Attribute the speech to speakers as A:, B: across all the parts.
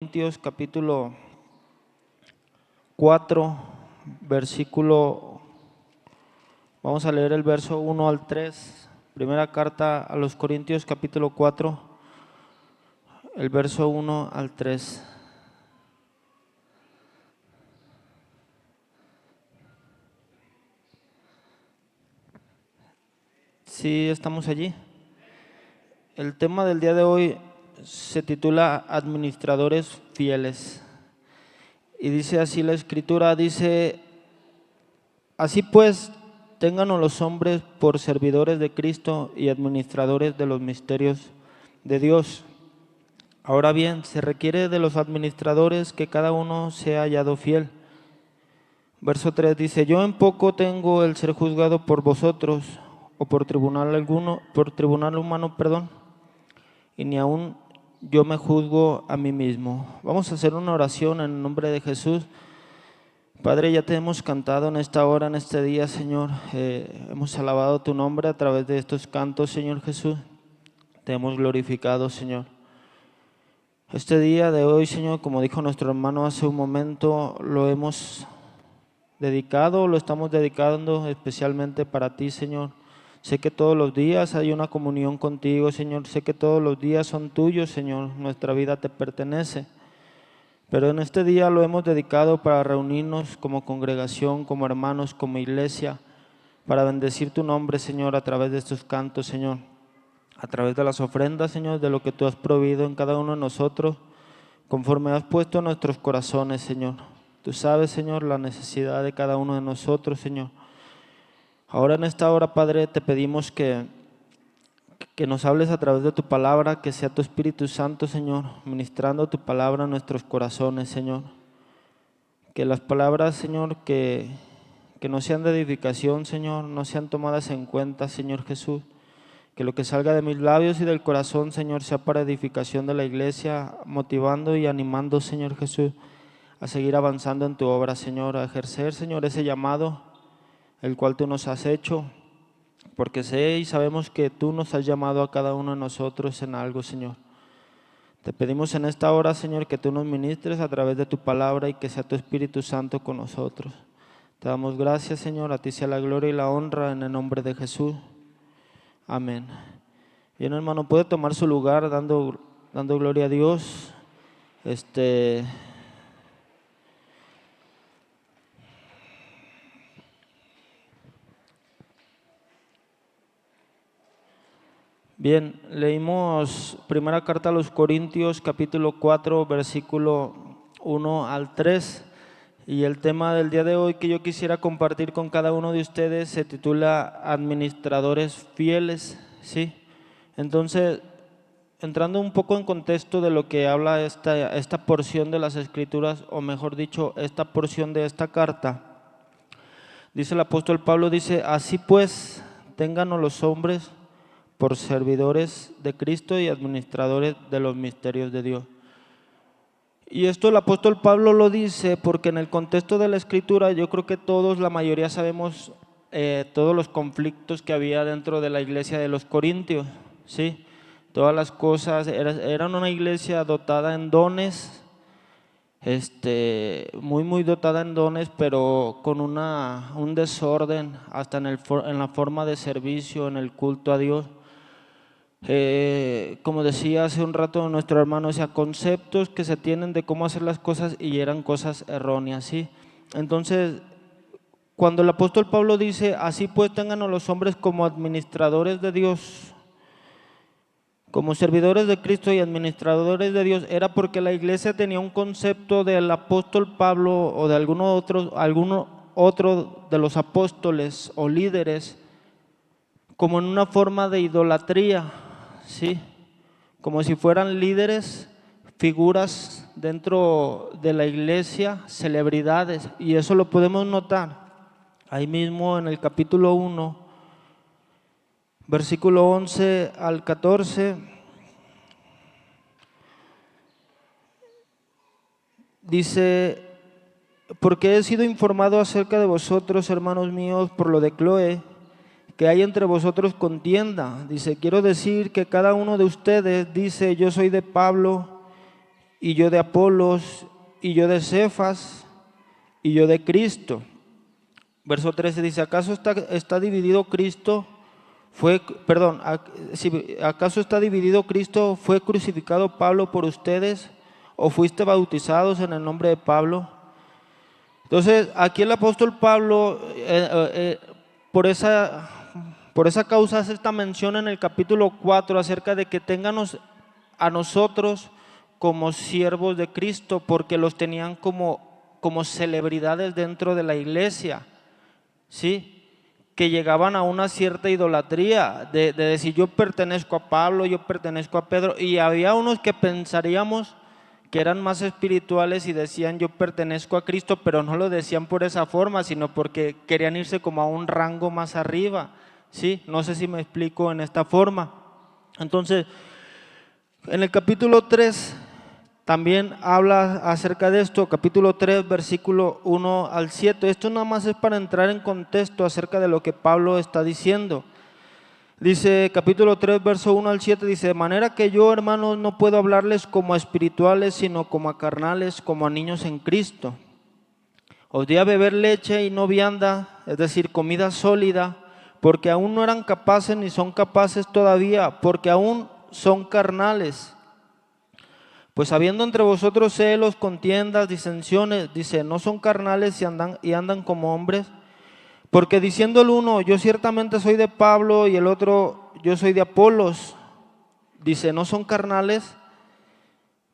A: Corintios capítulo 4, versículo, vamos a leer el verso 1 al 3, primera carta a los Corintios capítulo 4, el verso 1 al 3. Sí, estamos allí. El tema del día de hoy se titula Administradores Fieles. Y dice así la Escritura, dice: así pues, ténganos los hombres por servidores de Cristo y administradores de los misterios de Dios. Ahora bien, se requiere de los administradores que cada uno sea hallado fiel. Verso 3 dice: yo en poco tengo el ser juzgado por vosotros, o por tribunal humano, y ni aun yo me juzgo a mí mismo. Vamos a hacer una oración en el nombre de Jesús. Padre, ya te hemos cantado en esta hora, en este día, Señor. Hemos alabado tu nombre a través de estos cantos, Señor Jesús. Te hemos glorificado, Señor. Este día de hoy, Señor, como dijo nuestro hermano hace un momento, lo hemos dedicado, lo estamos dedicando especialmente para ti, Señor. Sé que todos los días hay una comunión contigo, Señor. Sé que todos los días son tuyos, Señor. Nuestra vida te pertenece. Pero en este día lo hemos dedicado para reunirnos como congregación, como hermanos, como iglesia, para bendecir tu nombre, Señor, a través de estos cantos, Señor. A través de las ofrendas, Señor, de lo que tú has proveído en cada uno de nosotros, conforme has puesto en nuestros corazones, Señor. Tú sabes, Señor, la necesidad de cada uno de nosotros, Señor. Ahora en esta hora, Padre, te pedimos que nos hables a través de tu palabra, que sea tu Espíritu Santo, Señor, ministrando tu palabra en nuestros corazones, Señor. Que las palabras, Señor, que no sean de edificación, Señor, no sean tomadas en cuenta, Señor Jesús. Que lo que salga de mis labios y del corazón, Señor, sea para edificación de la iglesia, motivando y animando, Señor Jesús, a seguir avanzando en tu obra, Señor, a ejercer, Señor, ese llamado el cual tú nos has hecho, porque sé y sabemos que tú nos has llamado a cada uno de nosotros en algo, Señor. Te pedimos en esta hora, Señor, que tú nos ministres a través de tu palabra y que sea tu Espíritu Santo con nosotros. Te damos gracias, Señor, a ti sea la gloria y la honra en el nombre de Jesús. Amén. Bien, hermano, puede tomar su lugar dando gloria a Dios. Bien, leímos primera carta a los Corintios, capítulo 4, versículo 1 al 3. Y el tema del día de hoy que yo quisiera compartir con cada uno de ustedes se titula Administradores Fieles, ¿sí? Entonces, entrando un poco en contexto de lo que habla esta porción de las Escrituras, o mejor dicho, esta porción de esta carta, dice el apóstol Pablo, dice: así pues, ténganos los hombres por servidores de Cristo y administradores de los misterios de Dios. Y esto el apóstol Pablo lo dice porque en el contexto de la Escritura yo creo que todos, la mayoría sabemos todos los conflictos que había dentro de la iglesia de los Corintios, ¿sí? Todas las cosas, eran una iglesia dotada en dones, muy dotada en dones, pero con un desorden hasta en la forma de servicio, en el culto a Dios. Como decía hace un rato nuestro hermano, o sea, conceptos que se tienen de cómo hacer las cosas y eran cosas erróneas, ¿sí? Entonces, cuando el apóstol Pablo dice: así pues ténganos los hombres como administradores de Dios, como servidores de Cristo y administradores de Dios, era porque la iglesia tenía un concepto del apóstol Pablo o de alguno otro de los apóstoles o líderes como en una forma de idolatría, ¿sí? Como si fueran líderes, figuras dentro de la iglesia, celebridades, y eso lo podemos notar ahí mismo en el capítulo 1, versículo 11 al 14. Dice: porque he sido informado acerca de vosotros, hermanos míos, por lo de Cloé, que hay entre vosotros contienda. Dice: quiero decir que cada uno de ustedes dice: yo soy de Pablo, y yo de Apolos, y yo de Cefas, y yo de Cristo. Verso 13 dice, ¿acaso está dividido Cristo? ¿Acaso está dividido Cristo? ¿Fue crucificado Pablo por ustedes? ¿O fuiste bautizados en el nombre de Pablo? Entonces, aquí el apóstol Pablo, por esa causa hace esta mención en el capítulo 4 acerca de que ténganos a nosotros como siervos de Cristo, porque los tenían como celebridades dentro de la iglesia, ¿sí? Que llegaban a una cierta idolatría, de decir yo pertenezco a Pablo, yo pertenezco a Pedro, y había unos que pensaríamos que eran más espirituales y decían yo pertenezco a Cristo, pero no lo decían por esa forma, sino porque querían irse como a un rango más arriba, ¿sí? No sé si me explico en esta forma. Entonces, en el capítulo 3 también habla acerca de esto, capítulo 3, versículo 1 al 7. Esto nada más es para entrar en contexto acerca de lo que Pablo está diciendo. Dice, capítulo 3, verso 1 al 7, dice, de manera que yo, hermanos, no puedo hablarles como a espirituales, sino como a carnales, como a niños en Cristo. Os di a beber leche y no vianda, es decir, comida sólida, porque aún no eran capaces ni son capaces todavía, porque aún son carnales. Pues habiendo entre vosotros celos, contiendas, disensiones, dice, no son carnales y andan como hombres. Porque diciendo el uno, yo ciertamente soy de Pablo, y el otro, yo soy de Apolos, dice, ¿no son carnales?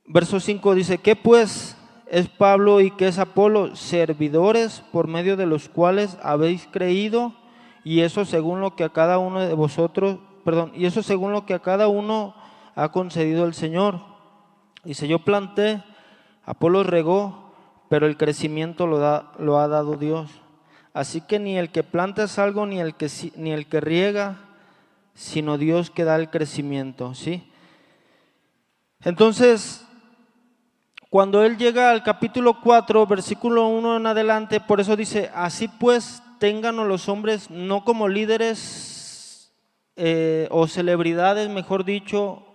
A: Verso 5 dice, ¿qué pues es Pablo y qué es Apolo? Servidores por medio de los cuales habéis creído, y eso según lo que a cada uno de vosotros, y eso según lo que a cada uno ha concedido el Señor. Dice, yo planté, Apolo regó, pero el crecimiento lo ha dado Dios. Así que ni el que planta es algo, ni el que riega, sino Dios que da el crecimiento, ¿sí? Entonces, cuando él llega al capítulo 4, versículo 1 en adelante, por eso dice, así pues, ténganos los hombres no como líderes o celebridades, mejor dicho,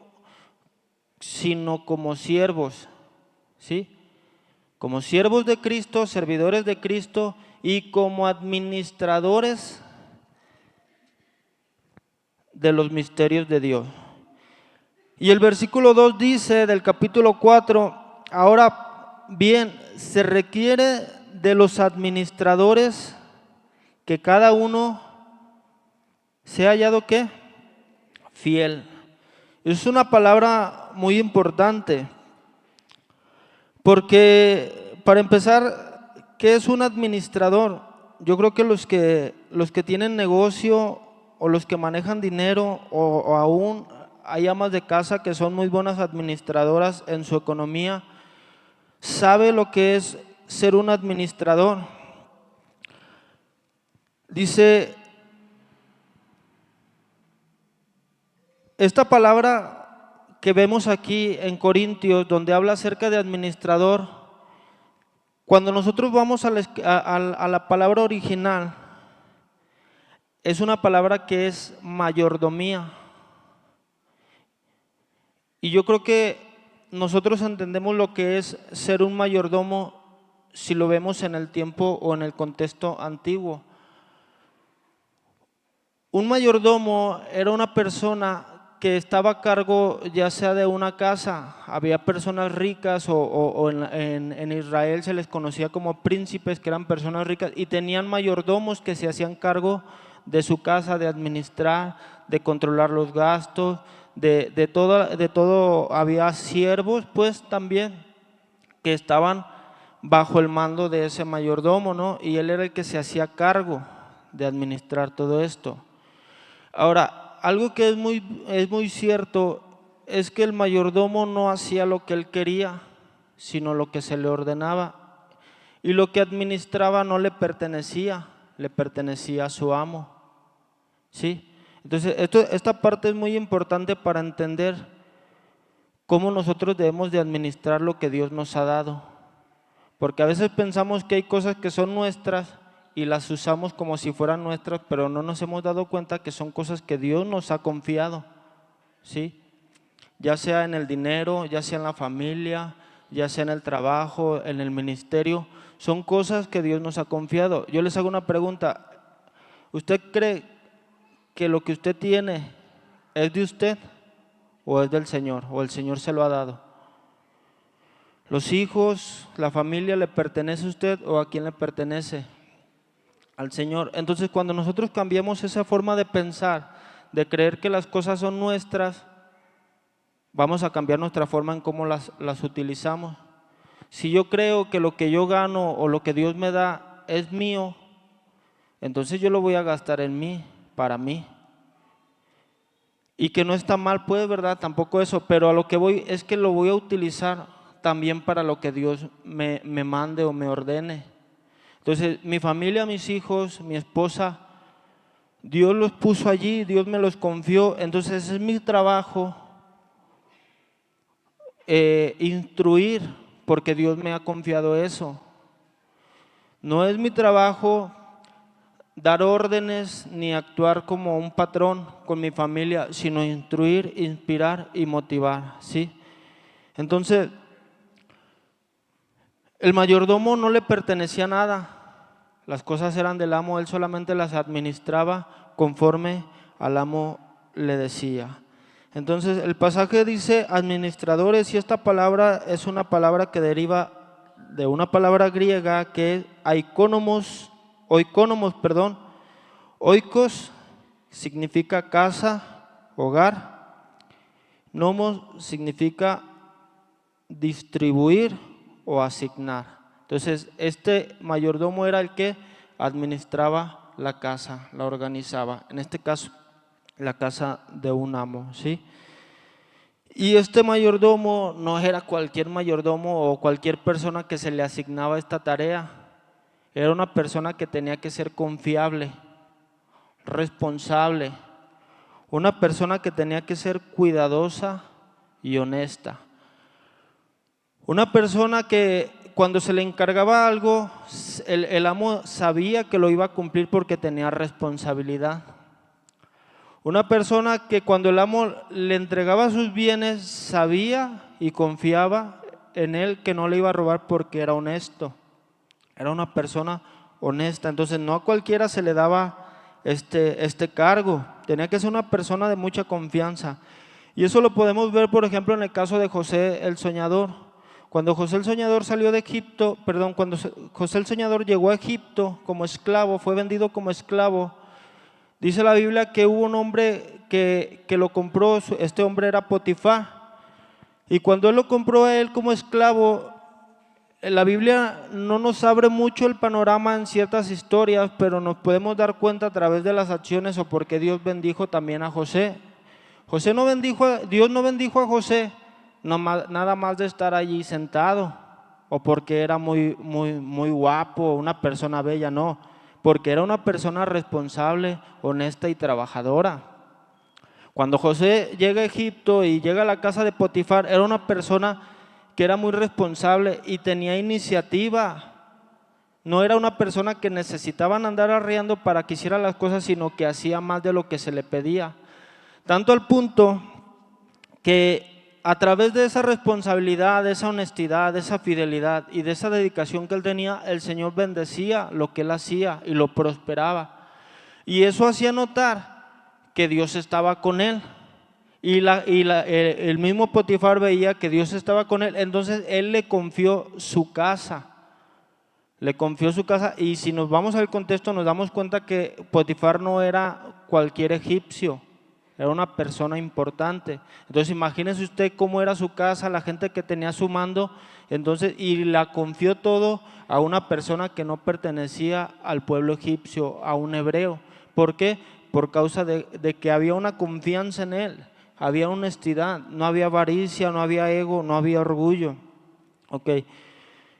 A: sino como siervos, ¿sí? Como siervos de Cristo, servidores de Cristo, y como administradores de los misterios de Dios. Y el versículo 2 dice del capítulo 4, ahora bien, se requiere de los administradores que cada uno sea hallado ¿qué? Fiel. Es una palabra muy importante, porque para empezar, ¿qué es un administrador? Yo creo que los que tienen negocio o los que manejan dinero o aún hay amas de casa que son muy buenas administradoras en su economía, sabe lo que es ser un administrador. Dice, esta palabra que vemos aquí en Corintios, donde habla acerca de administrador, cuando nosotros vamos a la palabra original, es una palabra que es mayordomía. Y yo creo que nosotros entendemos lo que es ser un mayordomo si lo vemos en el tiempo o en el contexto antiguo. Un mayordomo era una persona que estaba a cargo ya sea de una casa. Había personas ricas o en Israel se les conocía como príncipes, que eran personas ricas y tenían mayordomos que se hacían cargo de su casa, de administrar, de controlar los gastos, de todo. Había siervos pues también que estaban bajo el mando de ese mayordomo, ¿no? Y él era el que se hacía cargo de administrar todo esto. Ahora, algo que es muy cierto es que el mayordomo no hacía lo que él quería, sino lo que se le ordenaba. Y lo que administraba no le pertenecía a su amo. ¿Sí? Entonces, esta parte es muy importante para entender cómo nosotros debemos de administrar lo que Dios nos ha dado. Porque a veces pensamos que hay cosas que son nuestras y las usamos como si fueran nuestras, pero no nos hemos dado cuenta que son cosas que Dios nos ha confiado, ¿sí? Ya sea en el dinero, ya sea en la familia, ya sea en el trabajo, en el ministerio, son cosas que Dios nos ha confiado. Yo les hago una pregunta, ¿usted cree que lo que usted tiene es de usted o es del Señor, o el Señor se lo ha dado? ¿Los hijos, la familia le pertenece a usted o a quién le pertenece? Al Señor. Entonces, cuando nosotros cambiamos esa forma de pensar, de creer que las cosas son nuestras, vamos a cambiar nuestra forma en cómo las utilizamos. Si yo creo que lo que yo gano o lo que Dios me da es mío, entonces yo lo voy a gastar en mí, para mí. Y que no está mal, pues, ¿verdad? Tampoco eso, pero a lo que voy es que lo voy a utilizar también para lo que Dios me mande o me ordene. Entonces, mi familia, mis hijos, mi esposa, Dios los puso allí, Dios me los confió, entonces es mi trabajo instruir, porque Dios me ha confiado eso. No es mi trabajo dar órdenes ni actuar como un patrón con mi familia, sino instruir, inspirar y motivar, ¿sí? Entonces, el mayordomo no le pertenecía nada, las cosas eran del amo, él solamente las administraba conforme al amo le decía. Entonces, el pasaje dice administradores, y esta palabra es una palabra que deriva de una palabra griega que es oikonomos, oikos significa casa, hogar, nomos significa distribuir o asignar. Entonces, este mayordomo era el que administraba la casa, la organizaba, en este caso, la casa de un amo, ¿sí? Y este mayordomo no era cualquier mayordomo o cualquier persona que se le asignaba esta tarea, era una persona que tenía que ser confiable, responsable, una persona que tenía que ser cuidadosa y honesta. Una persona que cuando se le encargaba algo, el amo sabía que lo iba a cumplir porque tenía responsabilidad. Una persona que cuando el amo le entregaba sus bienes, sabía y confiaba en él que no le iba a robar porque era honesto. Era una persona honesta, entonces no a cualquiera se le daba este cargo. Tenía que ser una persona de mucha confianza. Y eso lo podemos ver, por ejemplo, en el caso de José el soñador. Cuando José el soñador salió de Egipto, cuando José el soñador llegó a Egipto como esclavo, fue vendido como esclavo, dice la Biblia que hubo un hombre que lo compró, este hombre era Potifar, y cuando él lo compró a él como esclavo, la Biblia no nos abre mucho el panorama en ciertas historias, pero nos podemos dar cuenta a través de las acciones o porque Dios bendijo también a José. Dios no bendijo a José nada más de estar allí sentado o porque era muy guapo, una persona bella, no, porque era una persona responsable, honesta y trabajadora. Cuando José llega a Egipto y llega a la casa de Potifar, era una persona que era muy responsable y tenía iniciativa. No era una persona que necesitaban andar arreando para que hiciera las cosas, sino que hacía más de lo que se le pedía. Tanto al punto que a través de esa responsabilidad, de esa honestidad, de esa fidelidad y de esa dedicación que él tenía, el Señor bendecía lo que él hacía y lo prosperaba. Y eso hacía notar que Dios estaba con él. Y el mismo Potifar veía que Dios estaba con él, entonces él le confió su casa. Le confió su casa, y si nos vamos al contexto nos damos cuenta que Potifar no era cualquier egipcio, era una persona importante. Entonces imagínese usted cómo era su casa, la gente que tenía a su mando, entonces, y la confió todo a una persona que no pertenecía al pueblo egipcio, a un hebreo. ¿Por qué? Por causa de que había una confianza en él, había honestidad, no había avaricia, no había ego, no había orgullo. Ok,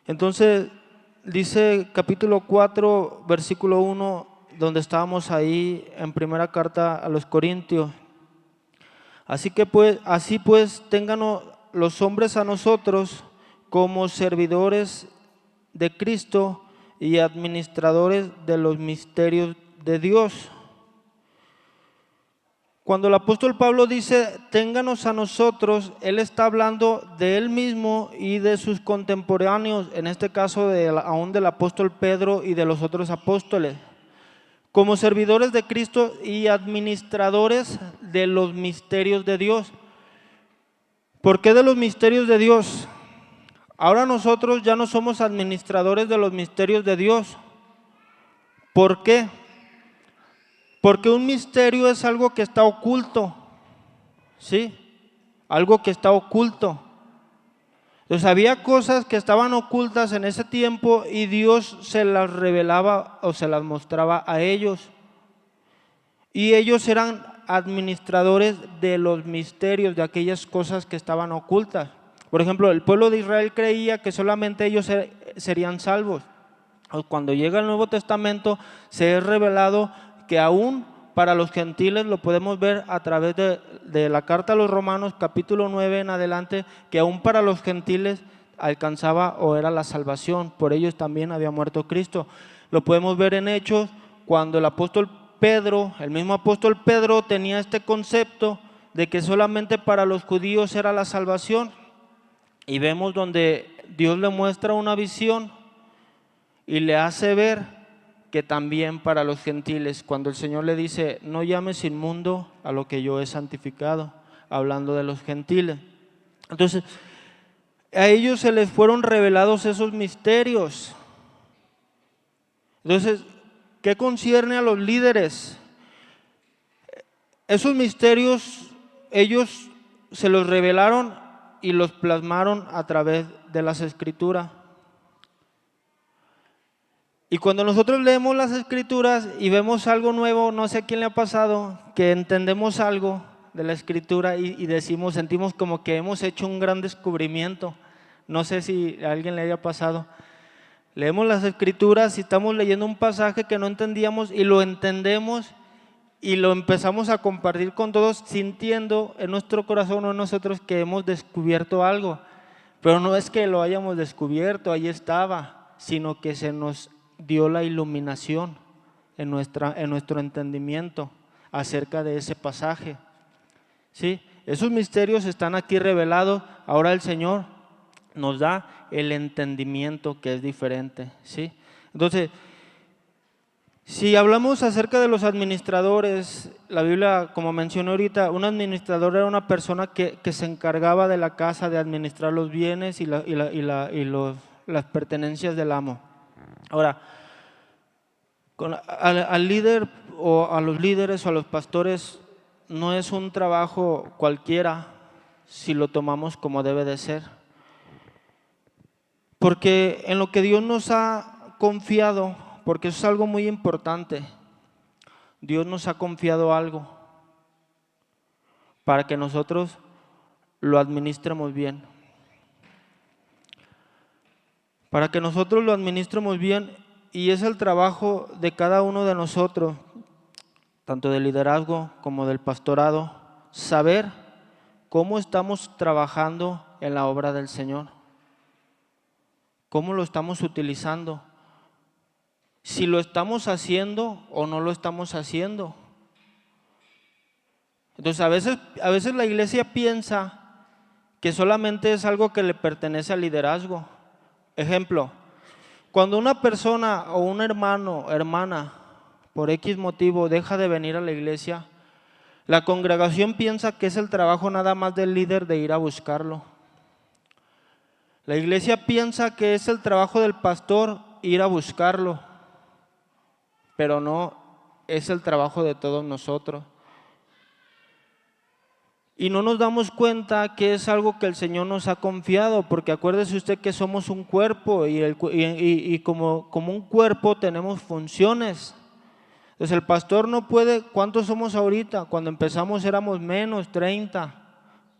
A: entonces dice capítulo 4, versículo 1, donde estábamos ahí en primera carta a los Corintios. Así pues ténganos los hombres a nosotros como servidores de Cristo y administradores de los misterios de Dios. Cuando el apóstol Pablo dice, ténganos a nosotros, él está hablando de él mismo y de sus contemporáneos, en este caso aún del apóstol Pedro y de los otros apóstoles, como servidores de Cristo y administradores de los misterios de Dios. ¿Por qué de los misterios de Dios? Ahora nosotros ya no somos administradores de los misterios de Dios. ¿Por qué? Porque un misterio es algo que está oculto, ¿sí? Algo que está oculto. Entonces había cosas que estaban ocultas en ese tiempo y Dios se las revelaba o se las mostraba a ellos. Y ellos eran administradores de los misterios, de aquellas cosas que estaban ocultas. Por ejemplo, el pueblo de Israel creía que solamente ellos serían salvos. Cuando llega el Nuevo Testamento se es revelado que aún para los gentiles, lo podemos ver a través de la carta a los Romanos, capítulo 9 en adelante, que aún para los gentiles alcanzaba o era la salvación, por ellos también había muerto Cristo. Lo podemos ver en Hechos, cuando el apóstol Pedro, el mismo apóstol Pedro tenía este concepto de que solamente para los judíos era la salvación, y vemos donde Dios le muestra una visión y le hace ver que también para los gentiles, cuando el Señor le dice, no llames inmundo a lo que yo he santificado, hablando de los gentiles. Entonces, a ellos se les fueron revelados esos misterios. Entonces, ¿qué concierne a los líderes? Esos misterios, ellos se los revelaron y los plasmaron a través de las Escrituras. Y cuando nosotros leemos las Escrituras y vemos algo nuevo, no sé a quién le ha pasado, que entendemos algo de la Escritura y decimos, sentimos como que hemos hecho un gran descubrimiento. No sé si a alguien le haya pasado. Leemos las Escrituras y estamos leyendo un pasaje que no entendíamos y lo entendemos y lo empezamos a compartir con todos, sintiendo en nuestro corazón o en nosotros que hemos descubierto algo. Pero no es que lo hayamos descubierto, ahí estaba, sino que se nos dio la iluminación en nuestro entendimiento acerca de ese pasaje. ¿Sí? Esos misterios están aquí revelados. Ahora el Señor nos da el entendimiento que es diferente. ¿Sí? Entonces, si hablamos acerca de los administradores, la Biblia, como mencioné ahorita, un administrador era una persona que se encargaba de la casa, de administrar los bienes y las pertenencias del amo. Ahora, al líder o a los líderes o a los pastores no es un trabajo cualquiera si lo tomamos como debe de ser. Porque en lo que Dios nos ha confiado, porque eso es algo muy importante, Dios nos ha confiado algo para que nosotros lo administremos bien. Para que nosotros lo administremos bien, y es el trabajo de cada uno de nosotros, tanto del liderazgo como del pastorado, saber cómo estamos trabajando en la obra del Señor, cómo lo estamos utilizando, si lo estamos haciendo o no lo estamos haciendo. Entonces a veces la iglesia piensa que solamente es algo que le pertenece al liderazgo. Ejemplo, cuando una persona o un hermano o hermana por X motivo deja de venir a la iglesia, la congregación piensa que es el trabajo nada más del líder de ir a buscarlo. La iglesia piensa que es el trabajo del pastor ir a buscarlo, pero no, es el trabajo de todos nosotros. Y no nos damos cuenta que es algo que el Señor nos ha confiado, porque acuérdese usted que somos un cuerpo y como un cuerpo tenemos funciones. Entonces el pastor no puede, ¿cuántos somos ahorita? Cuando empezamos éramos menos, 30,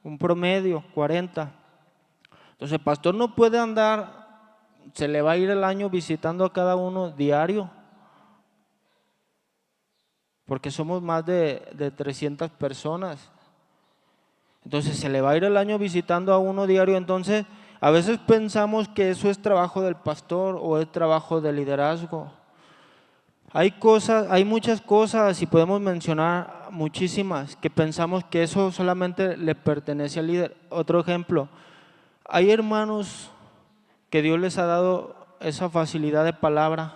A: un promedio, 40. Entonces el pastor no puede andar, se le va a ir el año visitando a cada uno diario, porque somos más de 300 personas. Entonces se le va a ir el año visitando a uno diario. Entonces a veces pensamos que eso es trabajo del pastor o es trabajo de liderazgo. Hay muchas cosas y podemos mencionar muchísimas que pensamos que eso solamente le pertenece al líder. Otro ejemplo, hay hermanos que Dios les ha dado esa facilidad de palabra,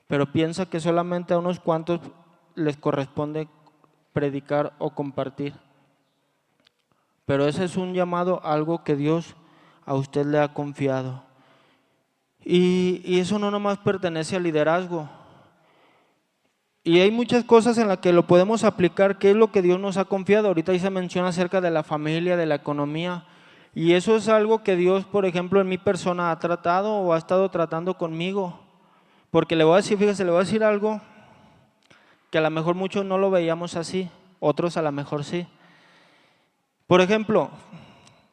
A: pero piensa que solamente a unos cuantos les corresponde predicar o compartir. Pero ese es un llamado, algo que Dios a usted le ha confiado. Y eso no nomás pertenece al liderazgo. Y hay muchas cosas en las que lo podemos aplicar, qué es lo que Dios nos ha confiado. Ahorita ahí se menciona acerca de la familia, de la economía. Y eso es algo que Dios, por ejemplo, en mi persona ha tratado o ha estado tratando conmigo. Porque le voy a decir, fíjese, le voy a decir algo que a lo mejor muchos no lo veíamos así, otros a lo mejor sí. Por ejemplo,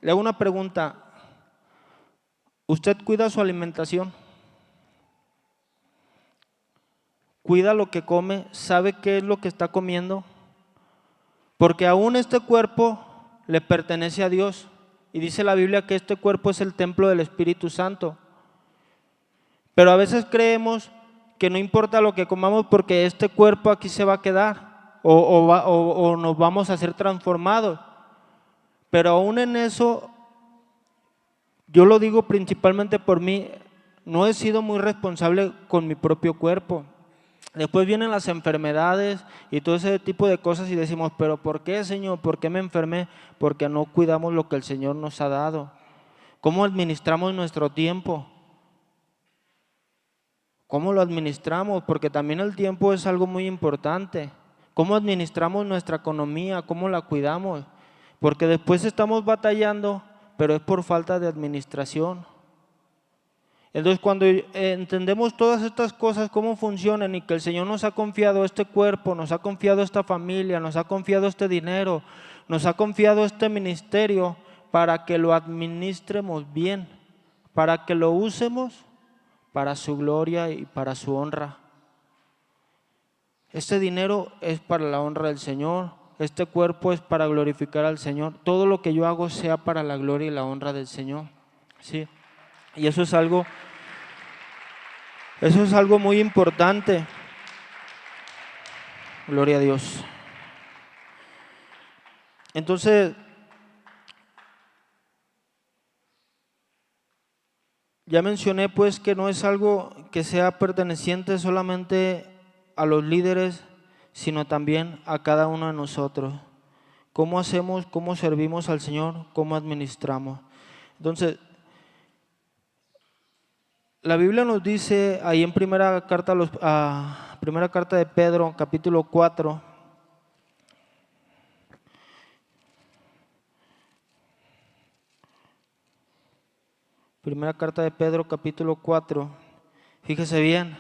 A: le hago una pregunta. ¿Usted cuida su alimentación? ¿Cuida lo que come? ¿Sabe qué es lo que está comiendo? Porque aún este cuerpo le pertenece a Dios. Y dice la Biblia que este cuerpo es el templo del Espíritu Santo. Pero a veces creemos que no importa lo que comamos porque este cuerpo aquí se va a quedar o nos vamos a ser transformados. Pero aún en eso, yo lo digo principalmente por mí, no he sido muy responsable con mi propio cuerpo. Después vienen las enfermedades y todo ese tipo de cosas y decimos, pero ¿por qué, Señor? ¿Por qué me enfermé? Porque no cuidamos lo que el Señor nos ha dado. ¿Cómo administramos nuestro tiempo? ¿Cómo lo administramos? Porque también el tiempo es algo muy importante. ¿Cómo administramos nuestra economía? ¿Cómo la cuidamos? Porque después estamos batallando, pero es por falta de administración. Entonces, cuando entendemos todas estas cosas, cómo funcionan y que el Señor nos ha confiado este cuerpo, nos ha confiado esta familia, nos ha confiado este dinero, nos ha confiado este ministerio para que lo administremos bien, para que lo usemos para su gloria y para su honra. Este dinero es para la honra del Señor, este cuerpo es para glorificar al Señor. Todo lo que yo hago sea para la gloria y la honra del Señor. Sí. Y eso es algo muy importante. Gloria a Dios. Entonces, ya mencioné pues que no es algo que sea perteneciente solamente a los líderes, sino también a cada uno de nosotros. ¿Cómo hacemos, cómo servimos al Señor, cómo administramos? Entonces, la Biblia nos dice ahí en primera carta de Pedro, capítulo 4, primera carta de Pedro, capítulo 4, fíjese bien.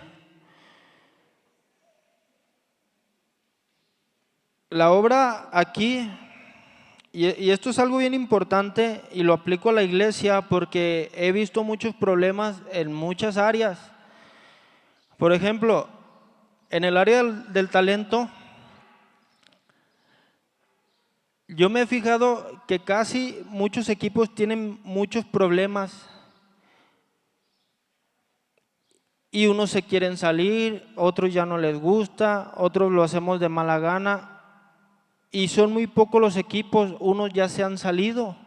A: La obra aquí, y esto es algo bien importante y lo aplico a la iglesia porque he visto muchos problemas en muchas áreas. Por ejemplo, en el área del talento, yo me he fijado que casi muchos equipos tienen muchos problemas y unos se quieren salir, otros ya no les gusta, otros lo hacemos de mala gana. Y son muy pocos los equipos, unos ya se han salido.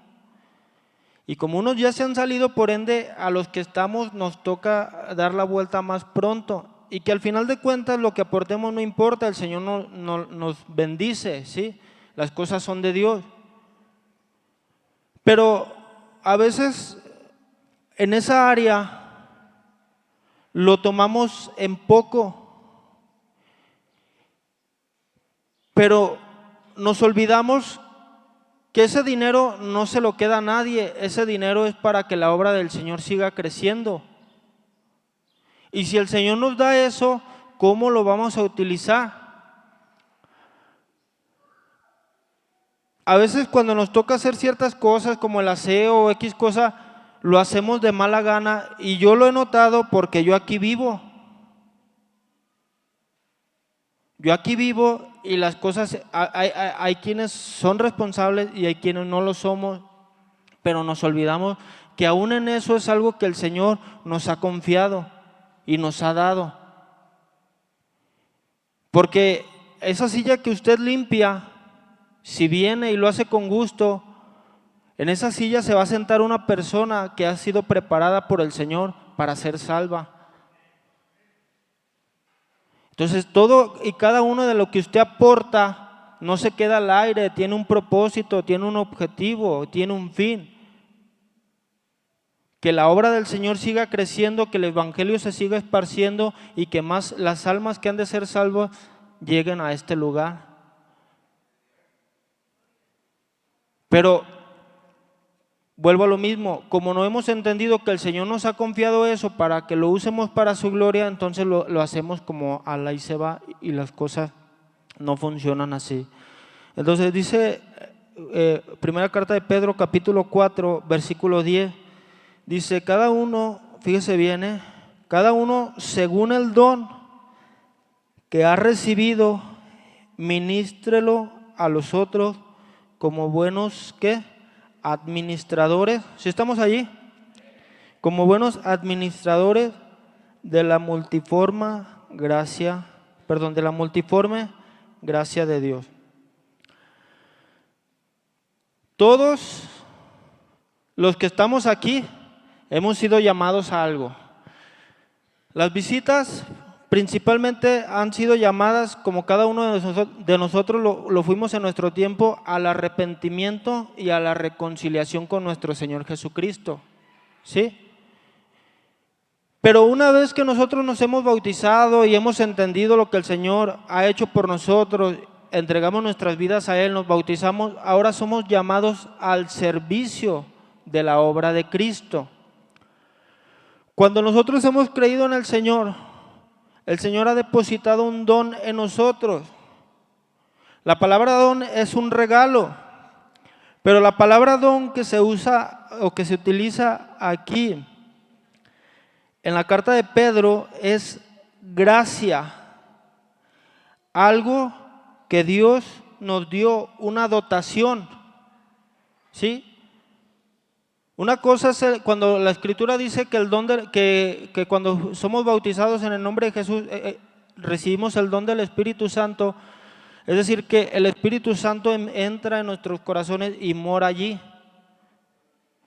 A: Y como unos ya se han salido, por ende, a los que estamos nos toca dar la vuelta más pronto. Y que al final de cuentas lo que aportemos no importa, el Señor nos bendice, ¿sí? Las cosas son de Dios. Pero a veces en esa área lo tomamos en poco. Pero nos olvidamos que ese dinero no se lo queda a nadie, ese dinero es para que la obra del Señor siga creciendo. Y si el Señor nos da eso, ¿cómo lo vamos a utilizar? A veces cuando nos toca hacer ciertas cosas como el aseo o X cosa, lo hacemos de mala gana y yo lo he notado porque yo aquí vivo. Yo aquí vivo y las cosas, hay quienes son responsables y hay quienes no lo somos, pero nos olvidamos que aún en eso es algo que el Señor nos ha confiado y nos ha dado. Porque esa silla que usted limpia, si viene y lo hace con gusto, en esa silla se va a sentar una persona que ha sido preparada por el Señor para ser salva. Entonces todo y cada uno de lo que usted aporta no se queda al aire, tiene un propósito, tiene un objetivo, tiene un fin. Que la obra del Señor siga creciendo, que el Evangelio se siga esparciendo y que más las almas que han de ser salvas lleguen a este lugar. Pero vuelvo a lo mismo, como no hemos entendido que el Señor nos ha confiado eso para que lo usemos para su gloria, entonces lo hacemos como a la y se va y las cosas no funcionan así. Entonces dice, primera carta de Pedro, capítulo 4, versículo 10, dice, cada uno, fíjese bien, cada uno según el don que ha recibido, ministrelo a los otros como buenos, ¿qué? Administradores. ¿Sí estamos allí? Como buenos administradores de la multiforme gracia de Dios. Todos los que estamos aquí hemos sido llamados a algo. Las visitas principalmente han sido llamadas, como cada uno de nosotros lo fuimos en nuestro tiempo, al arrepentimiento y a la reconciliación con nuestro Señor Jesucristo. ¿Sí? Pero una vez que nosotros nos hemos bautizado y hemos entendido lo que el Señor ha hecho por nosotros, entregamos nuestras vidas a Él, nos bautizamos, ahora somos llamados al servicio de la obra de Cristo. Cuando nosotros hemos creído en el Señor ha depositado un don en nosotros. La palabra don es un regalo, pero la palabra don que se usa o que se utiliza aquí en la carta de Pedro es gracia, algo que Dios nos dio, una dotación, ¿sí? Una cosa es cuando la Escritura dice que el don que cuando somos bautizados en el nombre de Jesús recibimos el don del Espíritu Santo, es decir, que el Espíritu Santo entra en nuestros corazones y mora allí.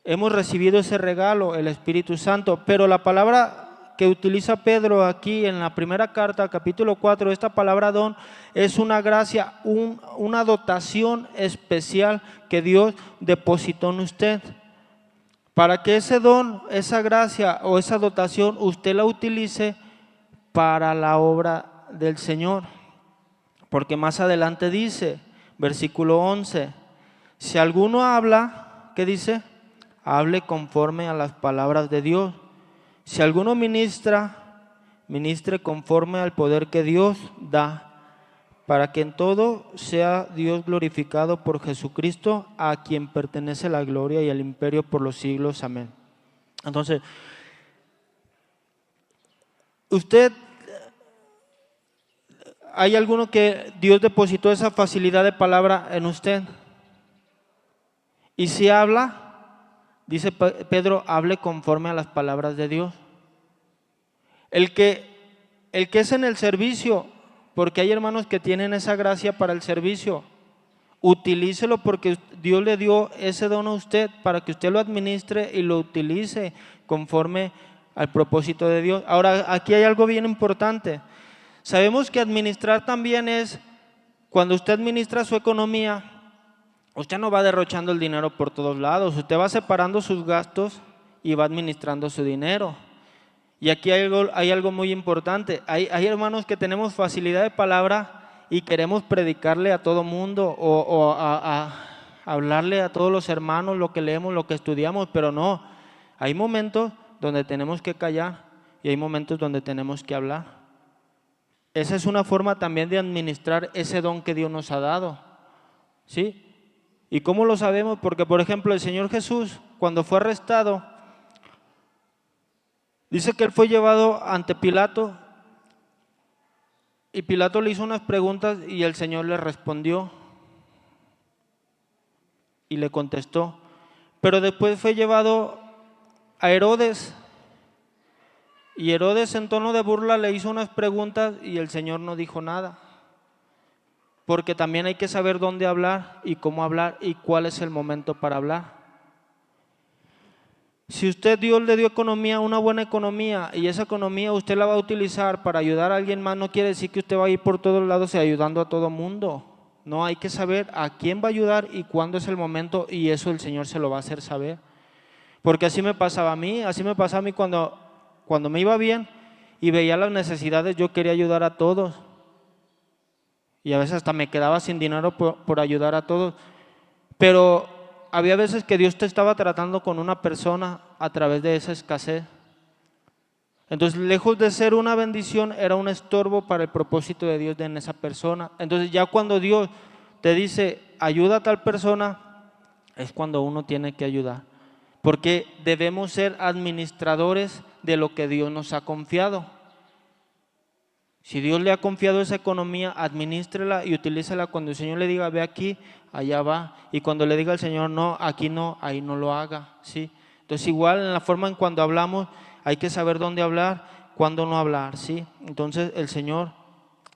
A: Hemos recibido ese regalo, el Espíritu Santo, pero la palabra que utiliza Pedro aquí en la primera carta, capítulo 4, esta palabra don es una gracia, una dotación especial que Dios depositó en usted. Para que ese don, esa gracia o esa dotación usted la utilice para la obra del Señor. Porque más adelante dice, versículo 11, si alguno habla, ¿qué dice? Hable conforme a las palabras de Dios. Si alguno ministra, ministre conforme al poder que Dios da, para que en todo sea Dios glorificado por Jesucristo, a quien pertenece la gloria y el imperio por los siglos. Amén. Entonces, ¿hay alguno que Dios depositó esa facilidad de palabra en usted? Y si habla, dice Pedro, hable conforme a las palabras de Dios. El que es en el servicio, porque hay hermanos que tienen esa gracia para el servicio, utilícelo porque Dios le dio ese don a usted para que usted lo administre y lo utilice conforme al propósito de Dios. Ahora, aquí hay algo bien importante. Sabemos que administrar también es, cuando usted administra su economía, usted no va derrochando el dinero por todos lados, usted va separando sus gastos y va administrando su dinero. Y aquí hay algo muy importante. Hay hermanos que tenemos facilidad de palabra y queremos predicarle a todo mundo o a hablarle a todos los hermanos lo que leemos, lo que estudiamos, pero no. Hay momentos donde tenemos que callar y hay momentos donde tenemos que hablar. Esa es una forma también de administrar ese don que Dios nos ha dado, ¿sí? ¿Y cómo lo sabemos? Porque, por ejemplo, el Señor Jesús, cuando fue arrestado, dice que Él fue llevado ante Pilato y Pilato le hizo unas preguntas y el Señor le respondió y le contestó. Pero después fue llevado a Herodes y Herodes en tono de burla le hizo unas preguntas y el Señor no dijo nada. porque también hay que saber dónde hablar y cómo hablar y cuál es el momento para hablar. Si Dios le dio economía, una buena economía, y esa economía usted la va a utilizar para ayudar a alguien más, no quiere decir que usted va a ir por todos lados y ayudando a todo mundo. No, hay que saber a quién va a ayudar y cuándo es el momento, y eso el Señor se lo va a hacer saber. Porque así me pasaba a mí, cuando me iba bien y veía las necesidades, yo quería ayudar a todos. Y a veces hasta me quedaba sin dinero por ayudar a todos. Pero había veces que Dios te estaba tratando con una persona a través de esa escasez. Entonces, lejos de ser una bendición, era un estorbo para el propósito de Dios en esa persona. Entonces, ya cuando Dios te dice, ayuda a tal persona, es cuando uno tiene que ayudar. Porque debemos ser administradores de lo que Dios nos ha confiado. Si Dios le ha confiado esa economía, adminístrela y utilícela. Cuando el Señor le diga, ve aquí, allá va. Y cuando le diga al Señor, no, aquí no, ahí no lo haga, ¿sí? Entonces, igual en la forma en cuando hablamos, hay que saber dónde hablar, cuándo no hablar, ¿sí? Entonces, el Señor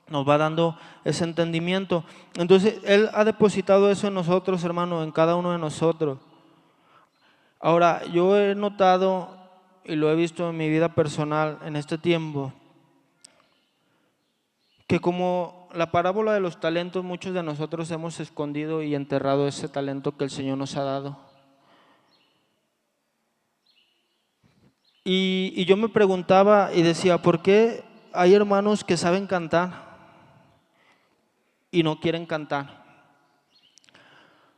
A: nos va dando ese entendimiento. Entonces, Él ha depositado eso en nosotros, hermano, en cada uno de nosotros. Ahora, yo he notado y lo he visto en mi vida personal en este tiempo, que como la parábola de los talentos, muchos de nosotros hemos escondido y enterrado ese talento que el Señor nos ha dado. Y yo me preguntaba y decía, ¿por qué hay hermanos que saben cantar y no quieren cantar?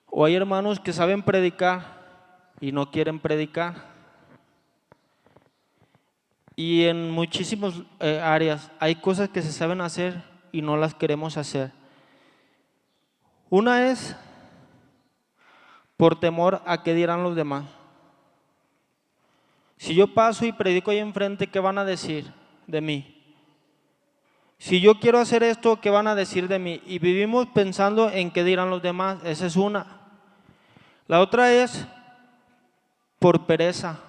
A: O hay hermanos que saben predicar y no quieren predicar. Y en muchísimas áreas hay cosas que se saben hacer y no las queremos hacer. Una es por temor a qué dirán los demás. Si yo paso y predico ahí enfrente, ¿qué van a decir de mí? Si yo quiero hacer esto, ¿qué van a decir de mí? Y vivimos pensando en qué dirán los demás. Esa es una. La otra es por pereza,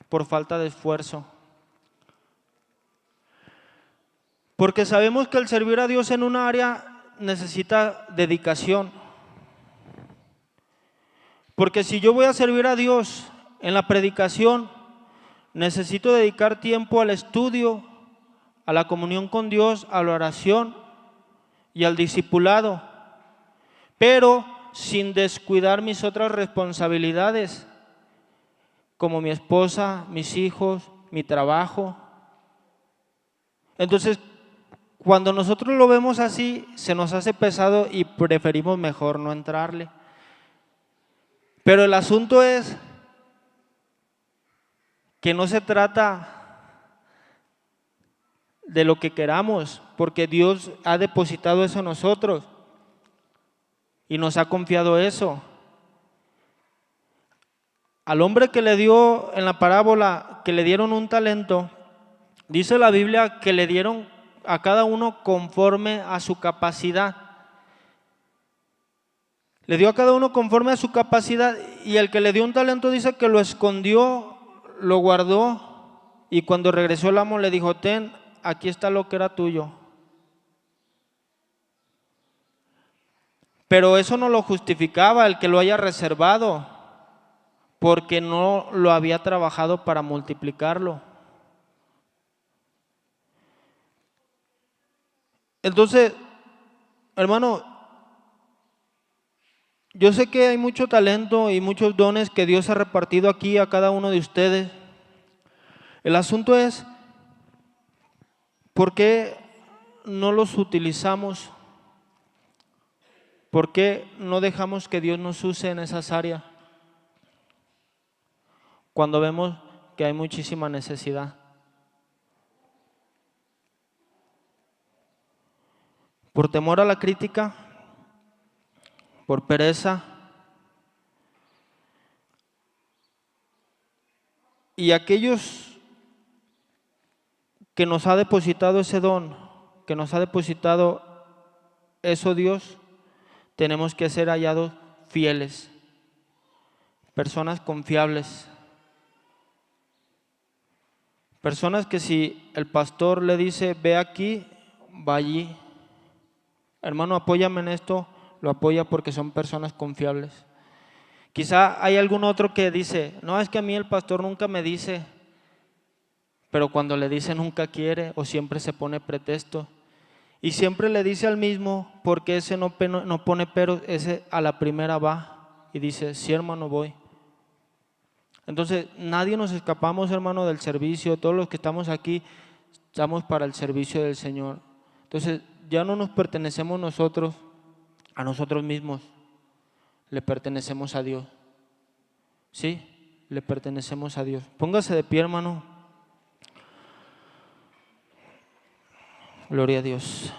A: por falta de esfuerzo. Porque sabemos que el servir a Dios en un área necesita dedicación. Porque si yo voy a servir a Dios en la predicación, necesito dedicar tiempo al estudio, a la comunión con Dios, a la oración y al discipulado, pero sin descuidar mis otras responsabilidades, como mi esposa, mis hijos, mi trabajo. Entonces, cuando nosotros lo vemos así, se nos hace pesado y preferimos mejor no entrarle. Pero el asunto es que no se trata de lo que queramos, porque Dios ha depositado eso en nosotros y nos ha confiado eso. Al hombre que le dio en la parábola, que le dieron un talento, dice la Biblia que le dieron a cada uno conforme a su capacidad. Le dio a cada uno conforme a su capacidad, y el que le dio un talento dice que lo escondió, lo guardó, y cuando regresó el amo le dijo, ten, aquí está lo que era tuyo. Pero eso no lo justificaba el que lo haya reservado, porque no lo había trabajado para multiplicarlo. Entonces, hermano, yo sé que hay mucho talento y muchos dones que Dios ha repartido aquí a cada uno de ustedes. El asunto es, ¿por qué no los utilizamos? ¿Por qué no dejamos que Dios nos use en esas áreas cuando vemos que hay muchísima necesidad? ¿Por temor a la crítica? ¿Por pereza? Y aquellos que nos ha depositado ese don, que nos ha depositado eso Dios, tenemos que ser hallados fieles, personas confiables, personas que si el pastor le dice ve aquí, va allí. hermano, apóyame en esto, lo apoya porque son personas confiables. Quizá hay algún otro que dice, no, es que a mí el pastor nunca me dice, pero cuando le dice nunca quiere o siempre se pone pretexto. Y siempre le dice al mismo, porque ese no pone pero, ese a la primera va y dice, sí, hermano, voy. Entonces, nadie nos escapamos, hermano, del servicio. Todos los que estamos aquí estamos para el servicio del Señor. Entonces, ya no nos pertenecemos nosotros a nosotros mismos, le pertenecemos a Dios. ¿Sí? Le pertenecemos a Dios. Póngase de pie, hermano. Gloria a Dios.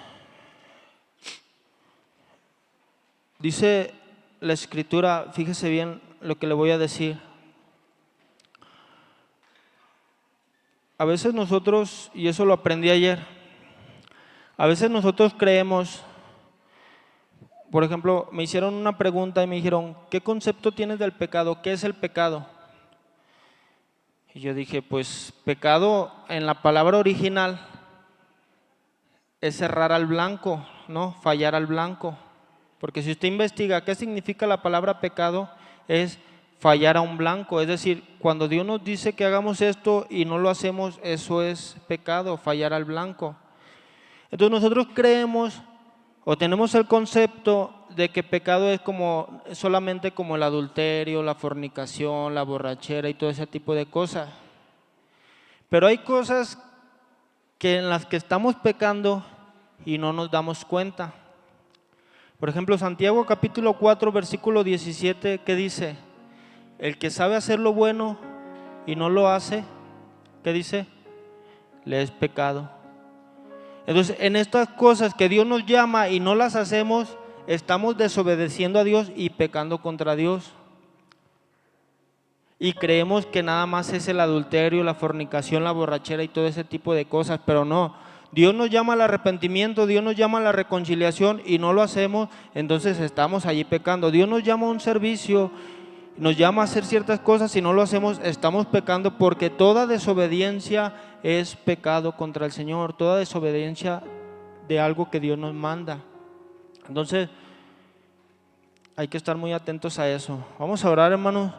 A: Dice la Escritura, fíjese bien lo que le voy a decir. A veces nosotros, y eso lo aprendí ayer, a veces nosotros creemos, por ejemplo, me hicieron una pregunta y me dijeron, ¿qué concepto tienes del pecado? ¿Qué es el pecado? Y yo dije, pues pecado en la palabra original es errar al blanco, ¿no? Fallar al blanco. Porque si usted investiga qué significa la palabra pecado, es fallar a un blanco. Es decir, cuando Dios nos dice que hagamos esto y no lo hacemos, eso es pecado, fallar al blanco. Entonces nosotros creemos o tenemos el concepto de que pecado es solamente como el adulterio, la fornicación, la borrachera y todo ese tipo de cosas. Pero hay cosas en las que estamos pecando y no nos damos cuenta. Por ejemplo, Santiago capítulo 4, versículo 17, ¿qué dice? El que sabe hacer lo bueno y no lo hace, ¿qué dice? Le es pecado. Entonces, en estas cosas que Dios nos llama y no las hacemos, estamos desobedeciendo a Dios y pecando contra Dios. Y creemos que nada más es el adulterio, la fornicación, la borrachera y todo ese tipo de cosas, pero no. Dios nos llama al arrepentimiento, Dios nos llama a la reconciliación y no lo hacemos, entonces estamos allí pecando. Dios nos llama a un servicio, nos llama a hacer ciertas cosas y no lo hacemos, estamos pecando, porque toda desobediencia es pecado contra el Señor, toda desobediencia de algo que Dios nos manda. Entonces, hay que estar muy atentos a eso. Vamos a orar, hermanos.